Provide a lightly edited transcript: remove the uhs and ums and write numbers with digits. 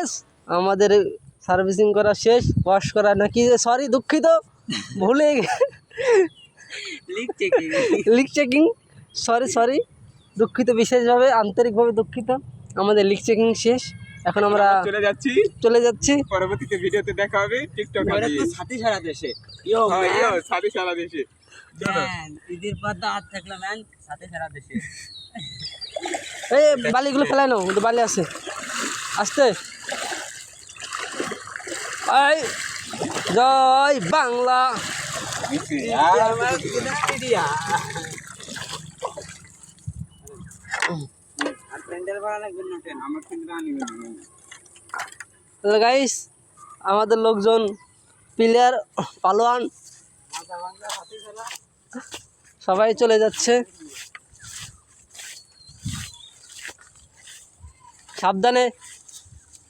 শেষ, আমাদের সার্ভিসিং করা শেষ, ওয়াশ করা নাকি, সরি দুঃখিত, ভুলে লিক চেকিং, সরি দুঃখিত, বিশেষভাবে আন্তরিকভাবে দুঃখিত। আমাদের লিক চেকিং শেষ, এখন আমরা চলে যাচ্ছি। পরবর্তীতে ভিডিওতে দেখা হবে টিকটক সাথী সারা দেশে সাথে সারা দেশে। ঈদের পর তো আর থাকলো ম্যান সাথে সারা দেশে। এই বালিগুলো ফেলাই নাও, বালি আছে, আসতে। এই জয় বাংলা। গাইস আমাদের লোকজন প্লেয়ার পালোয়ান সবাই চলে যাচ্ছে, সাবধানে।